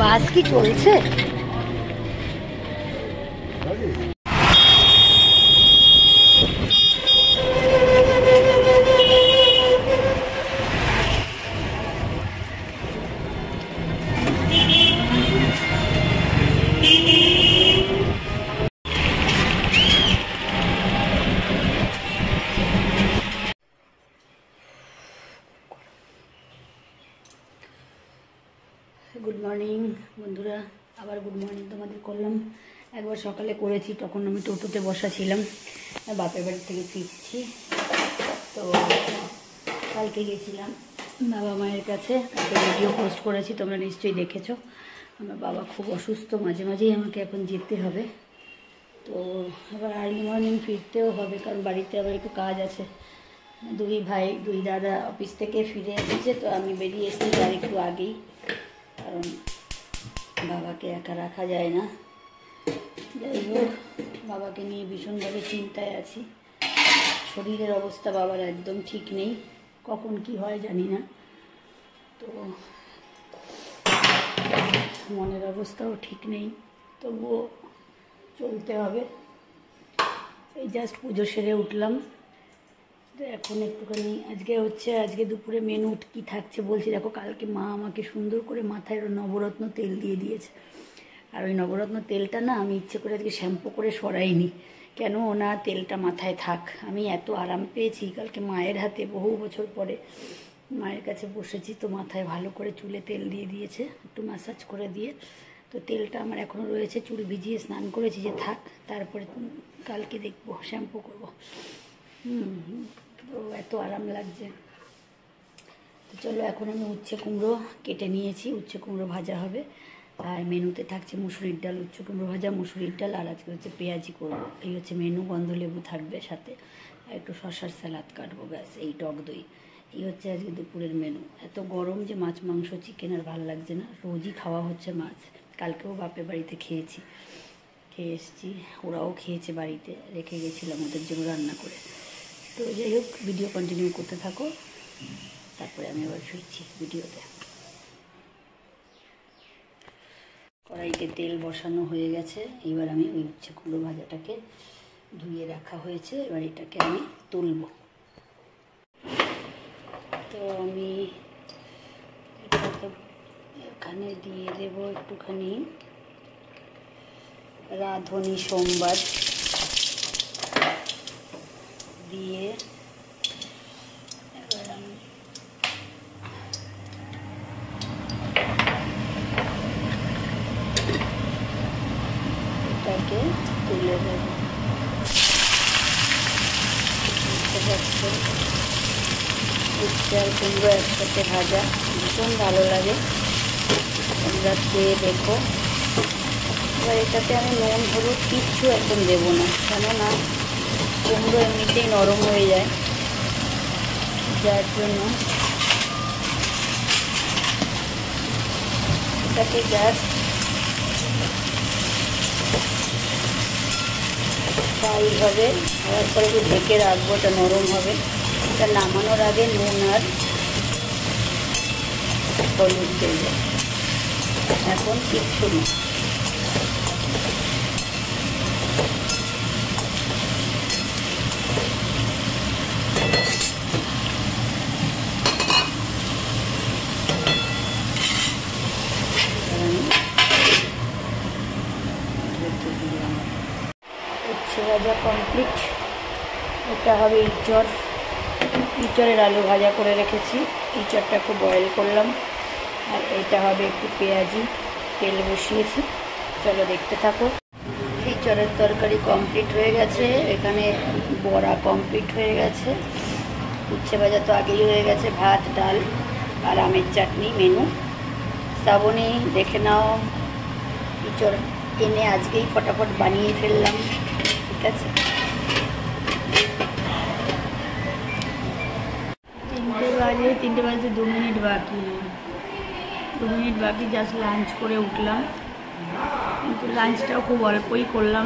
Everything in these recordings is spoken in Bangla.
বাস কি চলছে? গুড মর্নিং বন্ধুরা, আবার গুড মর্নিং তোমাদের করলাম। একবার সকালে করেছি, তখন আমি টোটোতে বসা ছিলাম, বাপের বাড়ি থেকে ফিরছি। তো কালকে গেছিলাম বাবা মায়ের কাছে, কালকে ভিডিও পোস্ট করেছি, তোমরা নিশ্চয়ই দেখেছো। আমার বাবা খুব অসুস্থ, মাঝে মাঝেই আমাকে এখন যেতে হবে। তো আবার আর্লি মর্নিং ফিরতেও হবে, কারণ বাড়িতে আবার একটু কাজ আছে। দুই ভাই দুই দাদা অফিস থেকে ফিরে এসেছে, তো আমি বেরিয়ে এসেছি আর একটু আগেই, কারণ বাবাকে একা রাখা যায় না। যাই হোক, বাবাকে নিয়ে ভীষণভাবে চিন্তায় আছি। শরীরের অবস্থা বাবার একদম ঠিক নেই, কখন কি হয় জানি না। তো মনের অবস্থাও ঠিক নেই, তবুও চলতে হবে। এই জাস্ট পুজো সেরে উঠলাম, তো এখন একটুখানি আজকে দুপুরে মেনু কী থাকছে বলছি। দেখো, কালকে মা আমাকে সুন্দর করে মাথায় নবরত্ন তেল দিয়ে দিয়েছে, আর ওই নবরত্ন তেলটা না আমি ইচ্ছে করে আজকে শ্যাম্পু করে সরাইনি, কেন না তেলটা মাথায় থাক। আমি এত আরাম পেয়েছি কালকে মায়ের হাতে, বহু বছর পরে মায়ের কাছে বসেছি, তো মাথায় ভালো করে চুলে তেল দিয়ে দিয়েছে, একটু ম্যাসাজ করে দিয়ে। তো তেলটা আমার এখনও রয়েছে, চুল ভিজিয়ে স্নান করেছি যে থাক, তারপরে কালকে দেখবো শ্যাম্পু করবো। তো এত আরাম লাগছে। তো চলো, এখন আমি উচ্ছে কুমড়ো কেটে নিয়েছি, উচ্ছে কুমড়ো ভাজা হবে। আর মেনুতে থাকছে মুসুরির ডাল, উচ্ছে কুমড়ো ভাজা, মুসুরির ডাল, আর আজকে হচ্ছে পেঁয়াজি করবো। এই হচ্ছে মেনু। গন্ধলেবু থাকবে সাথে, আর একটু শশার স্যালাড কাটবো, ব্যাস। এই টক দই, এই হচ্ছে আজকে দুপুরের মেনু। এত গরম যে মাছ মাংস চিকেন আর ভালো লাগছে না, রোজই খাওয়া হচ্ছে মাছ। কালকেও বাপের বাড়িতে খেয়ে এসেছি, ওরাও খেয়েছে, বাড়িতে রেখে গেছিলাম ওদের জন্য রান্না করে। তো যাই হোক, ভিডিও কন্টিনিউ করতে থাকো, তারপরে আমি আবার ফিরছি ভিডিওতে। কড়াইতে তেল বসানো হয়ে গেছে, এবার আমি ওই উচ্ছে কুমড়ো ভাজাটাকে ধুয়ে রাখা হয়েছে, এবার এটাকে আমি তুলব। তো আমি এখানে দিয়ে দেব একটুখানি রাঁধুনি সোমবার দিয়ে, এবার আমি এটাকে তুলে দেব। উচ্ছে আর কুমড়ো একসাথে ভাজা ভীষণ ভালো লাগে, তোমরা খেয়ে দেখো। এবার এটাতে আমি নুন হলুদ কিচ্ছু একদম দেবো না, কেননা কুমড়ো এমনিতেই নরম হয়ে যায়, যার জন্য এটাকে জাস্ট ফ্রাই হবে, হওয়ার পরে একটু ঢেকে রাখবো, এটা নরম হবে। এটা নামানোর আগে নুন আর হলুদ দেব, এখন কিচ্ছু না। উচ্ছে ভাজা কমপ্লিট। এটা হবে ইঁচড়ের আলু ভাজা করে রেখেছি, ইঁচড়টা একটু বয়েল করলাম। আর এটা হবে একটু পেঁয়াজি, তেল বসিয়েছি, চলো দেখতে থাকো। ইঁচড়ের তরকারি কমপ্লিট হয়ে গেছে, এখানে বড়া কমপ্লিট হয়ে গেছে, উচ্ছে ভাজা তো আগেই হয়ে গেছে, ভাত ডাল আর আমের চাটনি মেনু। শ্রাবণী দেখে নাও, ইঁচড় এনে আজকেই ফটাফট বানিয়ে ফেললাম, ঠিক আছে। 3টে বাজে 2 মিনিট বাকি, 2 মিনিট বাকি, জাস্ট লাঞ্চ করে উঠলাম। কিন্তু লাঞ্চটাও খুব অল্পই করলাম,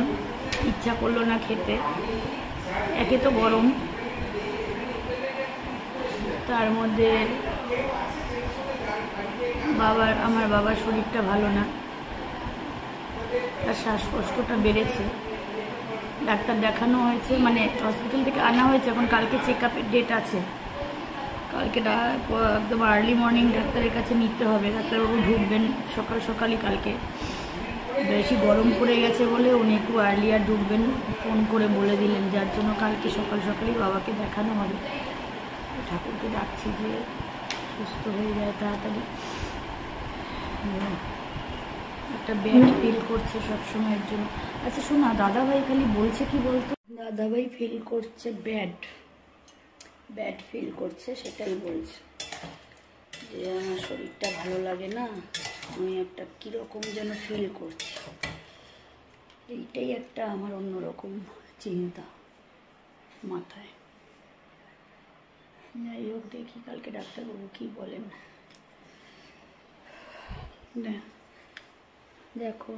ইচ্ছা করলো না খেতে। একে তো গরম, তার মধ্যে আমার বাবার শরীরটা ভালো না, তার শ্বাসকষ্টটা বেড়েছে। ডাক্তার দেখানো হয়েছে, মানে হসপিটাল থেকে আনা হয়েছে, এখন কালকে চেক আপের ডেট আছে। কালকে একদম আর্লি মর্নিং ডাক্তারের কাছে নিতে হবে। ডাক্তারবাবু ঢুকবেন সকাল সকালই কালকে, বেশি গরম পড়ে গেছে বলে উনি একটু আর্লিয়ার ঢুকবেন, ফোন করে বলে দিলেন, যার জন্য কালকে সকাল সকালই বাবাকে দেখানো হবে। ঠাকুরকে ডাকছি যে সুস্থ হয়ে যায় তাড়াতাড়ি। একটা ব্যাড ফিল করছে সবসময়ের জন্য। আচ্ছা শোনা, দাদাভাই খালি বলছে কি বলতো, দাদাভাই ফিল করছে ব্যাড ফিল করছে, সেটাই বলছে যে আমার শরীরটা ভালো লাগে না, আমি একটা কীরকম যেন ফিল করছি। এইটাই একটা আমার অন্যরকম চিন্তা মাথায়। যাই হোক, দেখি কালকে ডাক্তারবাবু কী বলেন। দেখো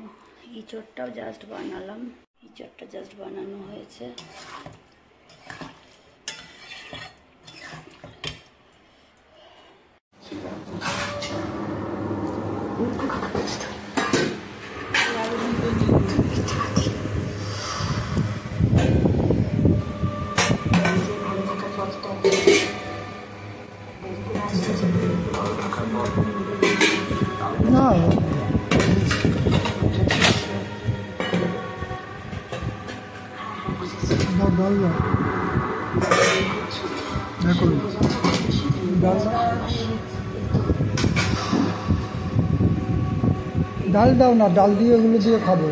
ইঁচড়টাও জাস্ট বানালাম, ইঁচড়টা জাস্ট বানানো হয়েছে। না ডাল দাও, দেখুন ডাল দাও না, ডাল দিয়ে ওগুলো দিয়ে খাবো,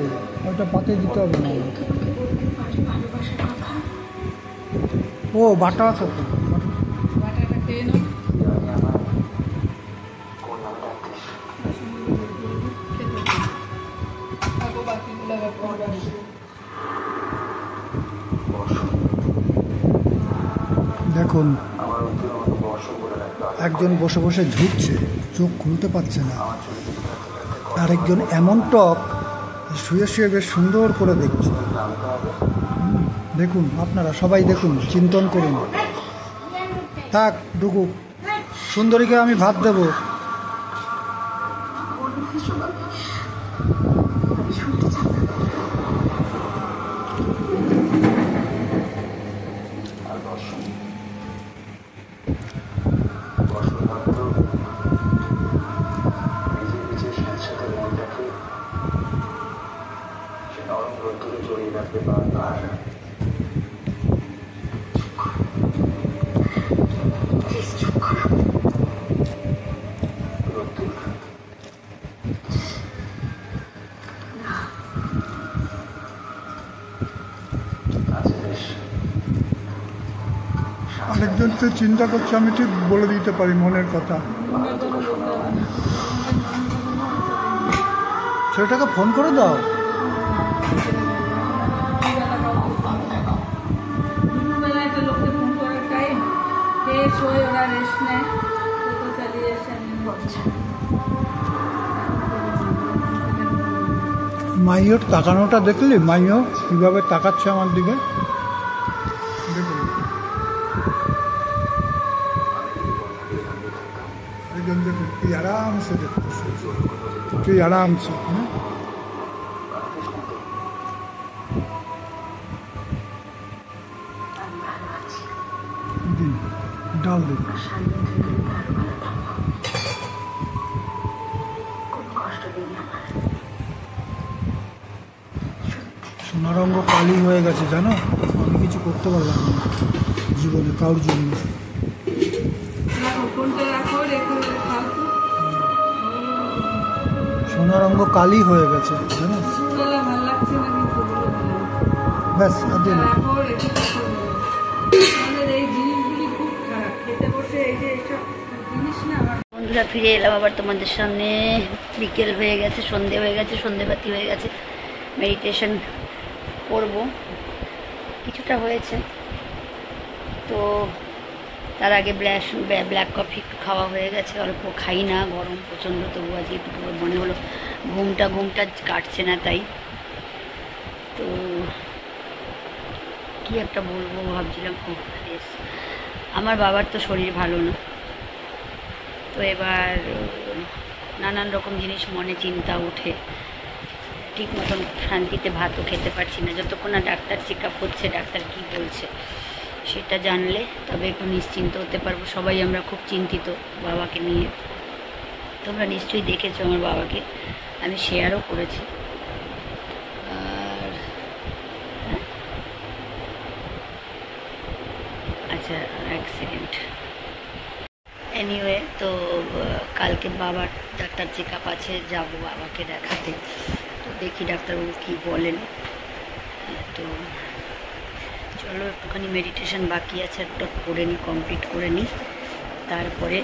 ওইটা পাতে দিতে হবে না। ও বাটা আছে তো, দেখুন একজন বসে বসে ঝুঁকছে, চোখ খুলতে পারছে না, আরেকজন এমন টক শুয়ে শুয়ে বেশ সুন্দর করে দেখছে। দেখুন আপনারা সবাই দেখুন, চিন্তন করুন। থাক ঢুকুক, সুন্দরীকে আমি ভাত দেব। আরেকজনকে চিন্তা করছে, আমি ঠিক বলে দিতে পারি মনের কথা। সেটাকে ফোন করে দাও। মাইয়োর তাকানোটা দেখলি, মাইয়ো কিভাবে তাকাচ্ছে আমার দিকে, দেখুন। একজন দেখুন কি আরামসে দেখতেছে, কি আরামসে। দিন ডাল দিন। সোনারঙ্গ কালি হয়ে গেছে জানো, আমি কিছু করতে পারলাম না জীবনে কারোর জন্য। সোনারঙ্গ কালি হয়ে গেছে জানো, ব্যাস আদিল। বন্ধুরা ফিরে এলাম আবার তোমাদের সামনে। বিকেল হয়ে গেছে, সন্ধে হয়ে গেছে, সন্ধেবাতি হয়ে গেছে। মেডিটেশন করব, কিছুটা হয়েছে তো। তার আগে ব্ল্যাক কফি খাওয়া হয়ে গেছে, অল্প খাই না, গরম প্রচণ্ড, তবু আজকে একটু মনে হলো ঘুমটা কাটছে না, তাই তো কি একটা বলবো ভাবছিলাম। আমার বাবার তো শরীর ভালো না, তো এবার নানান রকম জিনিস মনে চিন্তা উঠে, ঠিক মতন শান্তিতে ভাতও খেতে পারছি না যতক্ষণ না ডাক্তার চেক আপ হচ্ছে, ডাক্তার কী বলছে সেটা জানলে তবে একটু নিশ্চিন্ত হতে পারবো। সবাই আমরা খুব চিন্তিত বাবাকে নিয়ে। তোমরা নিশ্চয়ই দেখেছো আমার বাবাকে, আমি শেয়ারও করেছি। আর আচ্ছা, এক সেকেন্ড। এনিওয়ে, তো কালকে বাবার ডাক্তার চেক আপ আছে, যাবো বাবাকে দেখাতে। তো দেখি ডাক্তারবাবু কী বলেন। তো চলো, একটুখানি মেডিটেশন বাকি আছে, একটা করে নিই, কমপ্লিট করে নিই, তারপরে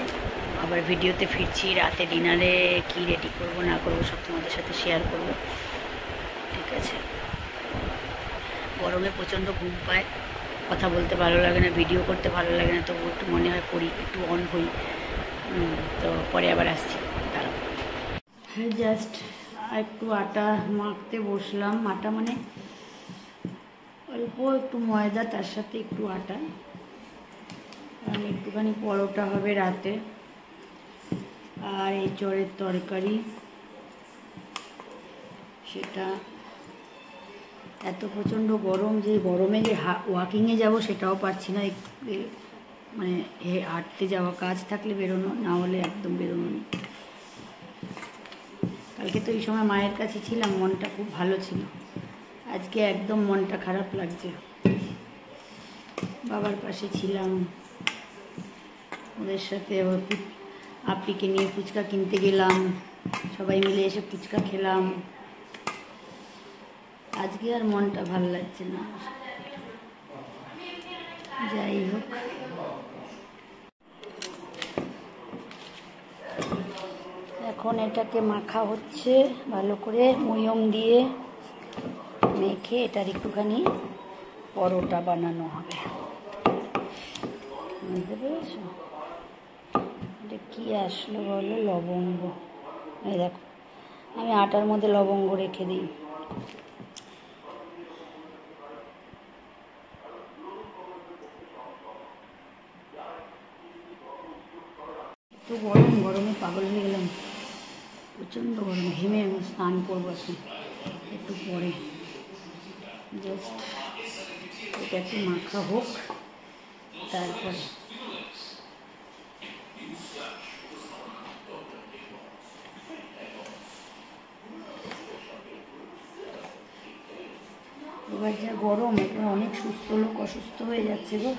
আবার ভিডিওতে ফিরছি। রাতে ডিনারে কি রেডি করব না করব সব তোমাদের সাথে শেয়ার করব, ঠিক আছে? গরমে প্রচণ্ড ঘুম পায়, কথা বলতে ভালো লাগে না, ভিডিও করতে ভালো লাগে না, তবু একটু মনে হয় করি, একটু অন হই। তো পরে আবার আসছি, দাঁড়াও। হ্যাঁ, জাস্ট একটু আটা মাখতে বসলাম। আটা মানে অল্প একটু ময়দা, তার সাথে একটু আটা, কারণ একটুখানি পরোটা হবে রাতে। আর এই চড়ের তরকারি, সেটা এত প্রচণ্ড গরম যে গরমে যে ওয়াকিংয়ে যাব সেটাও পারছি না। মানে হাঁটতে যাওয়া, কাজ থাকলে বেরোনো, না হলে একদম বেরোনো নেই। কালকে তো এই সময় মায়ের কাছে ছিলাম, মনটা খুব ভালো ছিল। আজকে একদম মনটা খারাপ লাগছে। বাবার পাশে ছিলাম, ওদের সাথে আপিকে নিয়ে ফুচকা কিনতে গেলাম, সবাই মিলে এসে ফুচকা খেলাম। আজকে আর মনটা ভালো লাগছে না। যাই হোক, এখন এটাকে মাখা হচ্ছে ভালো করে, ময়ম দিয়ে মেখে এটার একটুখানি পরোটা বানানো হবে। বুঝতে পেরেছ? এটা কী আসলো বলো? লবঙ্গ। এই দেখো, আমি আটার মধ্যে লবঙ্গ রেখে দিই। একটু গরম, গরমে পাগল হয়ে গেলাম, প্রচণ্ড গরম, ঘেমে আমি স্নান করবো এখন একটু পরে। জাস্ট এটা একটু মাখা হোক, তারপরে এবার যা গরম, এখন অনেক সুস্থ লোক অসুস্থ হয়ে যাচ্ছে গো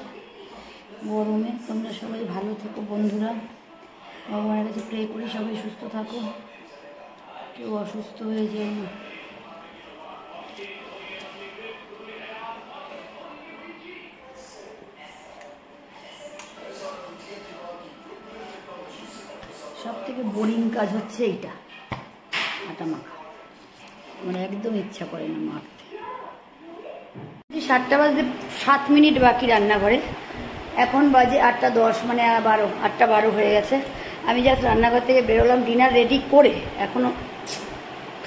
গরমে। তোমরা সবাই ভালো থেকো বন্ধুরা, ভগবানের কাছে প্রে করি সবাই সুস্থ থাকো, কেউ অসুস্থ হয়ে যায় না। সব থেকে বোরিং কাজ হচ্ছে এইটা, আটা মাখা। আমার একদম ইচ্ছা করে না মাখতে। 7টা বাজতে 7 মিনিট বাকি রান্নাঘরে, এখন বাজে 8টা 10, মানে 8টা 12 হয়ে গেছে। আমি জাস্ট রান্নাঘর থেকে বেরোলাম ডিনার রেডি করে, এখনও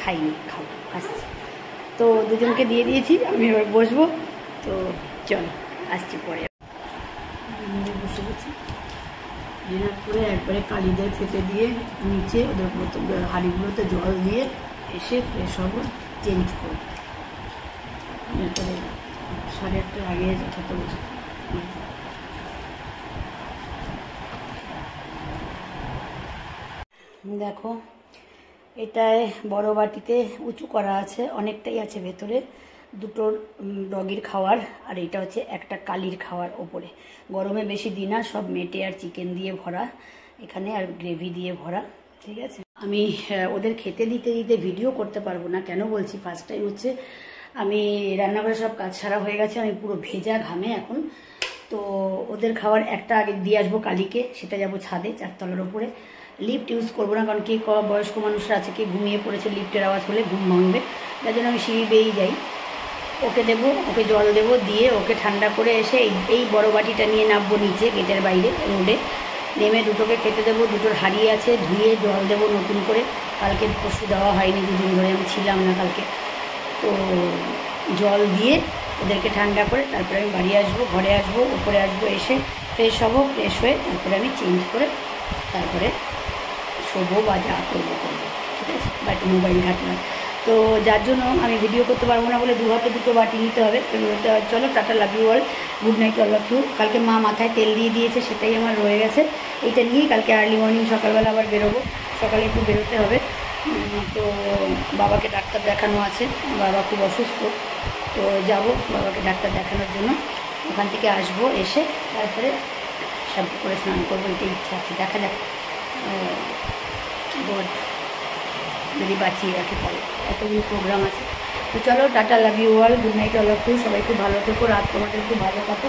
খাইনি, খাবো, আসছি। তো দুজনকে দিয়ে দিয়েছি, আমি এবার বসবো। তো চলো, আসছি পরে। ডিনারে বসে গেছি, ডিনার করে একবারে কালিদের খেতে দিয়ে নিচে ওদের মতো হাঁড়িগুলোতে জল দিয়ে এসে ফ্রেশ হবো, চেঞ্জ করবো। এরপরে 8:30 আগে খেতে বসে। দেখো, এটায় বড় বাটিতে উঁচু করা আছে, অনেকটাই আছে ভেতরে, দুটো ডগির খাওয়ার, আর এটা হচ্ছে একটা কালির খাওয়ার ওপরে। গরমে বেশি দিন না, সব মেটে আর চিকেন দিয়ে ভরা এখানে, আর গ্রেভি দিয়ে ভরা, ঠিক আছে? আমি ওদের খেতে দিতে দিতে ভিডিও করতে পারবো না, কেন বলছি, ফার্স্ট টাইম হচ্ছে। আমি রান্নাঘরে সব কাজ সারা হয়ে গেছে, আমি পুরো ভেজা ঘামে এখন। তো ওদের খাবার একটা আগে দিয়ে আসবো কালীকে, সেটা যাবো ছাদে 4 তলার ওপরে। লিফট ইউজ করবো না, কারণ কে বয়স্ক মানুষরা আছে, কে ঘুমিয়ে পড়েছে, লিফটের আওয়াজ হলে ঘুম ভাঙবে, যার জন্য আমি সিঁড়ি বেয়েই যাই। ওকে দেবো, ওকে জল দেবো, দিয়ে ওকে ঠান্ডা করে এসে এই বড় বাটিটা নিয়ে নামবো নিচে গেটের বাইরে রোডে, নেমে দুটোকে খেতে দেবো। দুটোর হাঁড়ি আছে, ধুয়ে জল দেবো নতুন করে, কালকে পরশু দেওয়া হয়নি, 2 দিন ধরে আমি ছিলাম না কালকে। তো জল দিয়ে ওদেরকে ঠান্ডা করে তারপরে আমি বাড়ি আসবো, ঘরে আসবো, উপরে আসবো, এসে ফ্রেশ হবো, ফ্রেশ হয়ে তারপরে আমি চেঞ্জ করে তারপরে শোবো বা যা করবো করবো, ঠিক আছে, বা একটু মোবাইল ঘাটলাম। তো যার জন্য আমি ভিডিও করতে পারবো না বলে 2 হাতে 2টো বাটি নিতে হবে। তো চলো, tata, love you all, good night, all of you. কালকে মা মাথায় তেল দিয়ে দিয়েছে, সেটাই আমার রয়ে গেছে। এইটা নিয়েই কালকে আর্লি মর্নিং সকালবেলা আবার বেরোবো, সকালে একটু বেরোতে হবে। তো বাবাকে ডাক্তার দেখানো আছে, বাবা খুব অসুস্থ, তো যাব বাবাকে ডাক্তার দেখানোর জন্য। ওখান থেকে আসবো, এসে তারপরে শ্যাম্পু করে স্নান করবো, এটাই ইচ্ছা আছে। দেখা যাক গড যদি বাঁচিয়ে রাখে তাহলে, এতগুলো প্রোগ্রাম আছে। তো চলো, tata, love you all, good night, all of you. সবাই খুব ভালো থেকো, রাত তোমাদের খুব ভালো কাটো,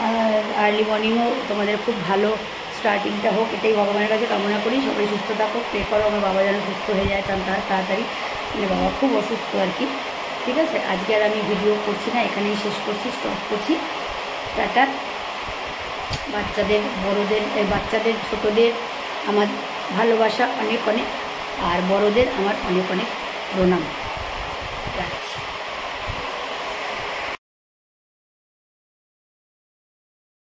আর আর্লি মর্নিংও তোমাদের খুব ভালো স্টার্টিংটা হোক, এটাই ভগবানের কাছে কামনা করি। সবাই সুস্থ থাকো, প্রে করো আমার বাবা যেন সুস্থ হয়ে যায় তাড়াতাড়ি, মানে বাবা খুব অসুস্থ আর কি। ঠিক আছে, আজকে আর আমি ভিডিও করছি না, এখানেই শেষ করছি, স্টপ করছি। টাটা। বাচ্চাদের, বড়োদের, বাচ্চাদের, ছোটোদের আমার ভালোবাসা অনেক অনেক, আর বড়োদের আমার অনেক অনেক প্রণাম। রাখছি।